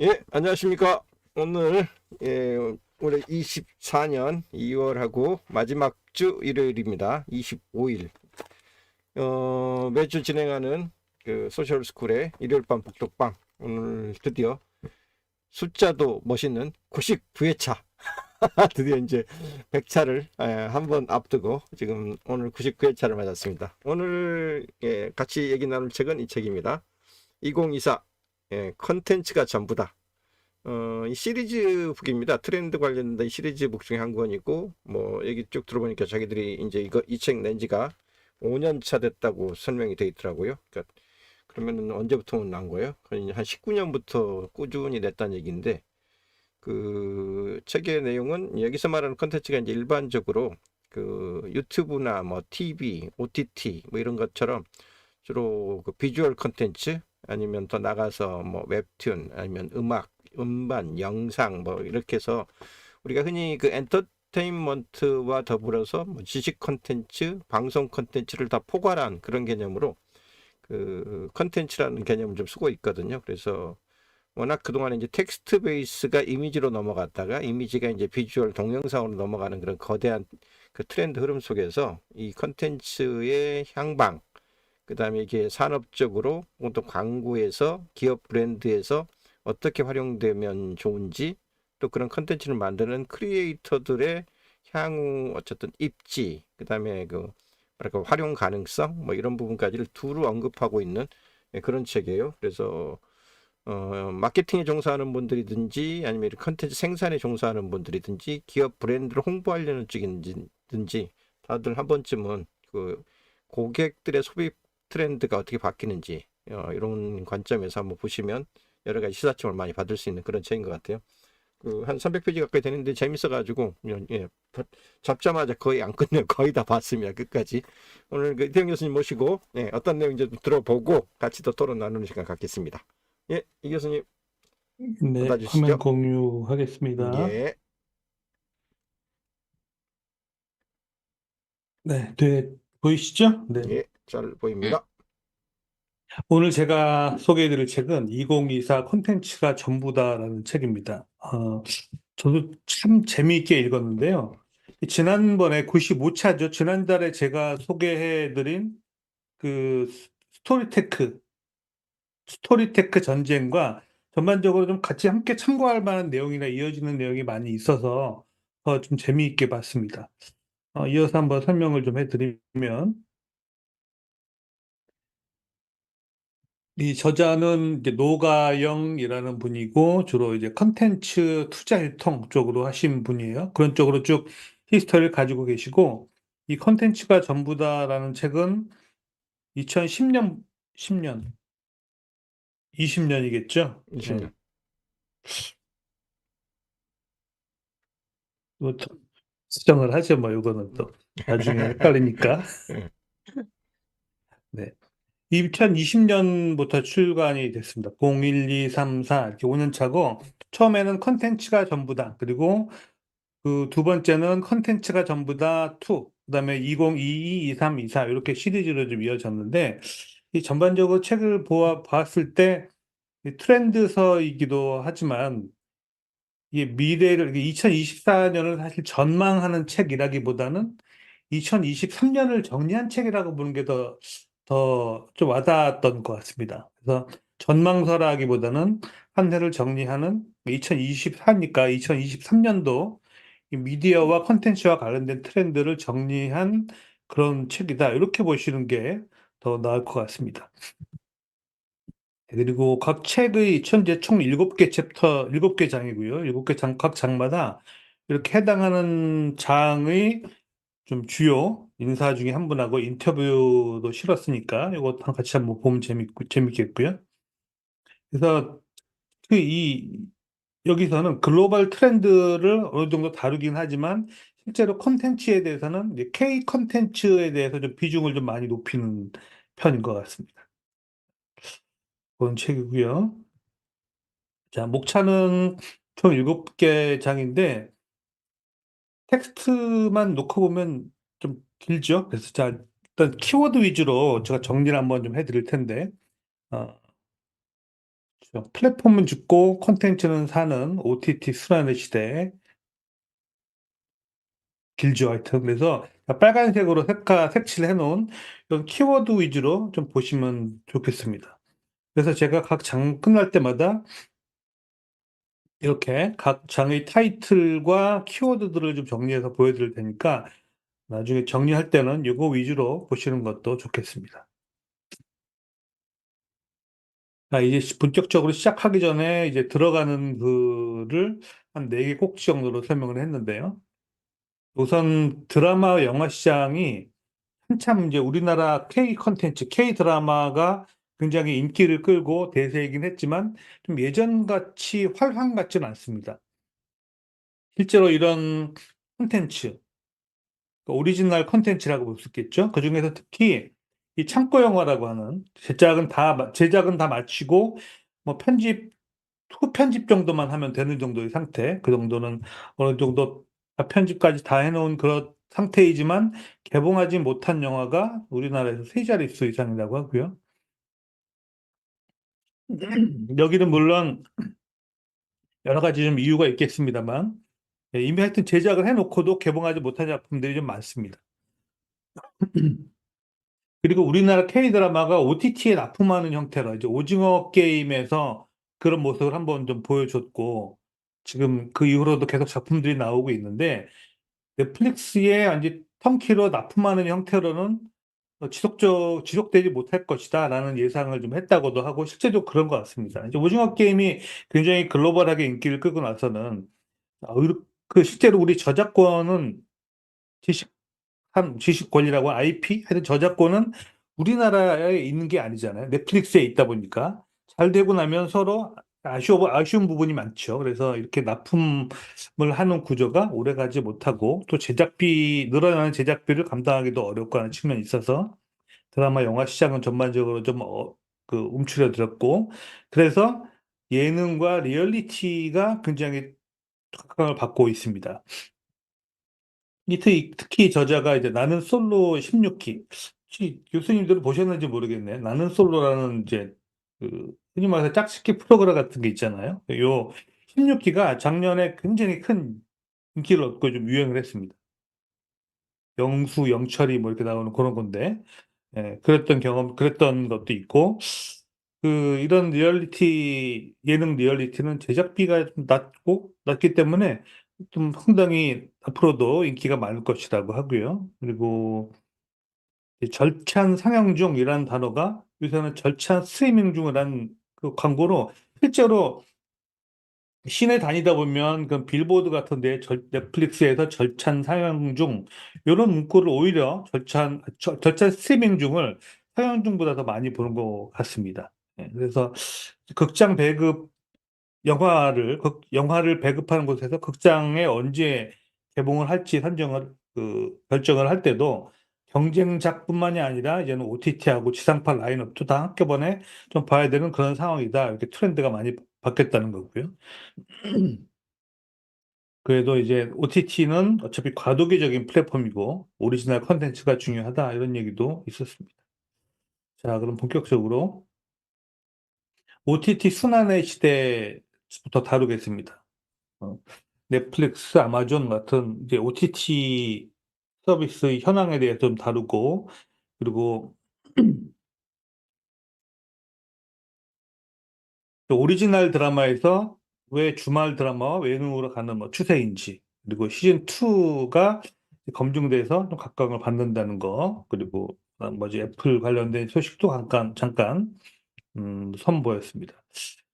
예, 안녕하십니까. 오늘 올해 24년 2월하고 마지막 주 일요일입니다. 25일. 매주 진행하는 그 소셜 스쿨의 일요일 밤 북독방. 오늘 드디어 숫자도 멋있는 99회차. 드디어 이제 100차를 한 번 앞두고 지금 오늘 99회차를 맞았습니다. 오늘 같이 얘기 나눌 책은 이 책입니다. 2024 컨텐츠가 전부다. 이 시리즈북입니다. 트렌드 관련된 시리즈북 중에 한 권이고, 뭐, 얘기 쭉 들어보니까 자기들이 이제 이 책 낸 지가 5년 차 됐다고 설명이 돼 있더라고요. 그러니까, 그러면은 언제부터 난 거예요? 한 19년부터 꾸준히 냈다는 얘기인데, 그 책의 내용은 여기서 말하는 컨텐츠가 이제 일반적으로 그 유튜브나 뭐 TV, OTT 뭐 이런 것처럼 주로 그 비주얼 컨텐츠 아니면 더 나가서 뭐 웹툰 아니면 음악, 음반, 영상 뭐 이렇게 해서 우리가 흔히 그 엔터테인먼트와 더불어서 뭐 지식 컨텐츠, 방송 컨텐츠를 다 포괄한 그런 개념으로 그 컨텐츠라는 개념을 좀 쓰고 있거든요. 그래서 워낙 그동안 이제 텍스트 베이스가 이미지로 넘어갔다가 이미지가 이제 비주얼 동영상으로 넘어가는 그런 거대한 그 트렌드 흐름 속에서 이 컨텐츠의 향방, 그 다음에 이게 산업적으로 또 광고에서 기업 브랜드에서 어떻게 활용되면 좋은지 또 그런 컨텐츠를 만드는 크리에이터들의 향후 어쨌든 입지, 그 다음에 그 뭐랄까 활용 가능성 뭐 이런 부분까지를 두루 언급하고 있는 그런 책이에요. 그래서 마케팅에 종사하는 분들이든지 아니면 이런 컨텐츠 생산에 종사하는 분들이든지 기업 브랜드를 홍보하려는 쪽이든지 다들 한 번쯤은 그 고객들의 소비 트렌드가 어떻게 바뀌는지 이런 관점에서 한번 보시면 여러 가지 시사점을 많이 받을 수 있는 그런 책인 것 같아요. 그 한 300페이지 가까이 되는데 재밌어가지고 잡자마자 거의 안 끝내요. 거의 다 봤습니다. 끝까지. 오늘 그 이태영 교수님 모시고 어떤 내용인지 들어보고 같이 더 토론 나누는 시간 갖겠습니다. 예, 이 교수님 네, 화면 받아주시죠. 공유하겠습니다. 예, 네, 보이시죠? 네. 예, 잘 보입니다. 오늘 제가 소개해드릴 책은 2024 콘텐츠가 전부다라는 책입니다. 저도 참 재미있게 읽었는데요. 지난번에 95차죠. 지난달에 제가 소개해드린 그 스토리테크, 스토리테크 전쟁과 전반적으로 좀 같이 함께 참고할 만한 내용이나 이어지는 내용이 많이 있어서 좀 재미있게 봤습니다. 이어서 한번 설명을 좀 해드리면, 이 저자는 이제 노가영이라는 분이고, 주로 이제 컨텐츠 투자 유통 쪽으로 하신 분이에요. 그런 쪽으로 쭉 히스토리를 가지고 계시고, 이 컨텐츠가 전부다라는 책은 2010년, 10년, 20년이겠죠? 20년. 네. 뭐 수정을 하죠. 뭐, 이거는 또 나중에 헷갈리니까. 네. 2020년부터 출간이 됐습니다. 0, 1, 2, 3, 4 이렇게 5년 차고 처음에는 컨텐츠가 전부다. 그리고 그 두 번째는 컨텐츠가 전부다 2. 그다음에 2022, 23, 24 이렇게 시리즈로 좀 이어졌는데 이 전반적으로 책을 봤을 때 트렌드서이기도 하지만 이게 미래를 2024년을 사실 전망하는 책이라기보다는 2023년을 정리한 책이라고 보는 게 더 좀 와닿았던 것 같습니다. 그래서 전망서라기보다는 한 해를 정리하는 2024니까 2023년도 미디어와 콘텐츠와 관련된 트렌드를 정리한 그런 책이다. 이렇게 보시는 게 더 나을 것 같습니다. 그리고 각 책의 현재 총 7개 챕터, 7개 장이고요. 7개 장, 각 장마다 이렇게 해당하는 장의 좀 주요 인사 중에 한 분하고 인터뷰도 실었으니까 이거 같이 한번 보면 재밌겠고요. 그래서 여기서는 글로벌 트렌드를 어느 정도 다루긴 하지만 실제로 콘텐츠에 대해서는 이제 K 콘텐츠에 대해서 좀 비중을 좀 많이 높이는 편인 것 같습니다. 그런 책이고요. 자, 목차는 총 7개 장인데 텍스트만 놓고 보면 좀 길죠. 그래서 자, 일단 키워드 위주로 제가 정리를 한번 좀 해드릴 텐데, 어, 플랫폼은 죽고 콘텐츠는 사는 OTT 순환의 시대. 길죠, 하여튼. 그래서 빨간색으로 색칠을 해놓은 이런 키워드 위주로 좀 보시면 좋겠습니다. 그래서 제가 각 장 끝날 때마다 이렇게 각 장의 타이틀과 키워드들을 좀 정리해서 보여드릴 테니까 나중에 정리할 때는 이거 위주로 보시는 것도 좋겠습니다. 이제 본격적으로 시작하기 전에 이제 들어가는 글을 한 4개 꼭지 정도로 설명을 했는데요. 우선 드라마 영화 시장이 한참 이제 우리나라 K 컨텐츠, K 드라마가 굉장히 인기를 끌고 대세이긴 했지만 좀 예전같이 활황 같지는 않습니다. 실제로 이런 콘텐츠, 오리지널 콘텐츠라고 볼 수 있겠죠. 그중에서 특히 이 창고 영화라고 하는 제작은 다 마치고 뭐 후편집 정도만 하면 되는 정도의 상태. 그 정도는 어느 정도 편집까지 다 해놓은 그런 상태이지만 개봉하지 못한 영화가 우리나라에서 세 자릿수 이상이라고 하고요. 여기는 물론 여러 가지 좀 이유가 있겠습니다만 이미 하여튼 제작을 해놓고도 개봉하지 못한 작품들이 좀 많습니다. 그리고 우리나라 K-드라마가 OTT에 납품하는 형태로 이제 오징어 게임에서 그런 모습을 한번 좀 보여줬고 지금 그 이후로도 계속 작품들이 나오고 있는데 넷플릭스에 이제 턴키로 납품하는 형태로는 지속되지 못할 것이다라는 예상을 좀 했다고도 하고 실제로 그런 것 같습니다. 이제 오징어 게임이 굉장히 글로벌하게 인기를 끌고 나서는 그 실제로 우리 저작권은 지식 권리라고 IP 하여튼 저작권은 우리나라에 있는 게 아니잖아요. 넷플릭스에 있다 보니까 잘 되고 나면 서로 아쉬운 부분이 많죠. 그래서 이렇게 납품을 하는 구조가 오래 가지 못하고 또 늘어나는 제작비를 감당하기도 어렵고 하는 측면이 있어서 드라마 영화 시장은 전반적으로 좀 움츠러들었고 그래서 예능과 리얼리티가 굉장히 각광을 받고 있습니다. 특히 저자가 이제 나는 솔로 16기. 혹시 교수님들은 보셨는지 모르겠네. 나는 솔로라는 이제 흔히 말해서 짝짓기 프로그램 같은 게 있잖아요. 요 16기가 작년에 굉장히 큰 인기를 얻고 좀 유행을 했습니다. 영수, 영철이 뭐 이렇게 나오는 그런 건데, 그랬던 것도 있고, 이런 예능 리얼리티는 제작비가 좀 낮기 때문에 좀 상당히 앞으로도 인기가 많을 것이라고 하고요. 그리고 이 절찬 상영 중이라는 단어가 요새는 절찬 스트리밍 중이라는 그 광고로 실제로 시내 다니다 보면 그 빌보드 같은데 넷플릭스에서 절찬 상영 중 이런 문구를 오히려 절찬 스트리밍 중을 상영 중보다 더 많이 보는 것 같습니다. 그래서 극장 배급 영화를 배급하는 곳에서 극장에 언제 개봉을 할지 결정을 할 때도 경쟁작뿐만이 아니라 이제는 OTT하고 지상파 라인업도 다 한꺼번에 좀 봐야 되는 그런 상황이다. 이렇게 트렌드가 많이 바뀌었다는 거고요. 그래도 이제 OTT는 어차피 과도기적인 플랫폼이고 오리지널 컨텐츠가 중요하다. 이런 얘기도 있었습니다. 자, 그럼 본격적으로 OTT 순환의 시대부터 다루겠습니다. 어, 넷플릭스, 아마존 같은 이제 OTT 서비스 현황에 대해서 좀 다루고, 그리고 또 오리지널 드라마에서 왜 주말 드라마와 예능으로 가는 뭐 추세인지, 그리고 시즌 2가 검증돼서 좀 각광을 받는다는 거, 그리고 뭐지 애플 관련된 소식도 잠깐 선보였습니다.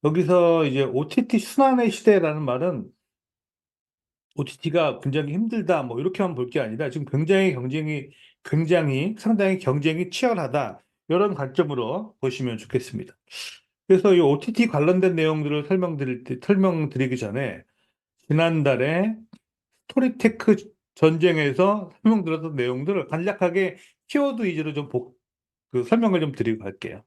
여기서 이제 OTT 순환의 시대라는 말은 OTT가 굉장히 힘들다, 뭐, 이렇게만 볼 게 아니라 지금 상당히 경쟁이 치열하다. 이런 관점으로 보시면 좋겠습니다. 그래서 이 OTT 관련된 내용들을 설명드리기 전에 지난달에 스토리테크 전쟁에서 설명드렸던 내용들을 간략하게 키워드 위주로 설명을 좀 드리고 갈게요.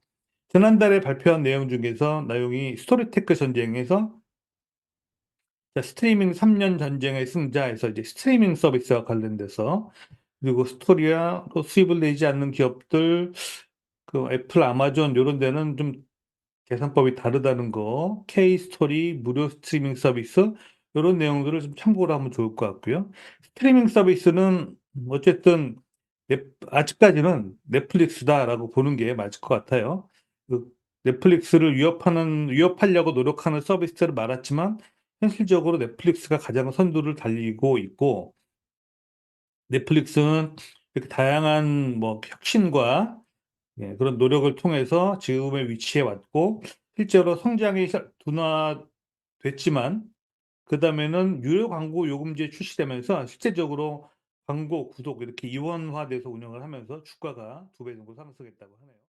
지난달에 발표한 내용 중에서 내용이 스토리테크 전쟁에서 스트리밍 3년 전쟁의 승자에서 이제 스트리밍 서비스와 관련돼서 그리고 스토리와 또 수입을 내지 않는 기업들, 그 애플, 아마존 이런 데는 좀 계산법이 다르다는 거, K-스토리, 무료 스트리밍 서비스, 요런 내용들을 좀 참고를 하면 좋을 것 같고요. 스트리밍 서비스는 어쨌든 아직까지는 넷플릭스다라고 보는 게 맞을 것 같아요. 그 넷플릭스를 위협하려고 노력하는 서비스들은 많았지만 현실적으로 넷플릭스가 가장 선두를 달리고 있고, 넷플릭스는 이렇게 다양한 뭐 혁신과 그런 노력을 통해서 지금의 위치에 왔고, 실제로 성장이 둔화됐지만 그다음에는 유료 광고 요금제 출시되면서 실제적으로 광고, 구독 이렇게 이원화돼서 운영을 하면서 주가가 2배 정도 상승했다고 하네요.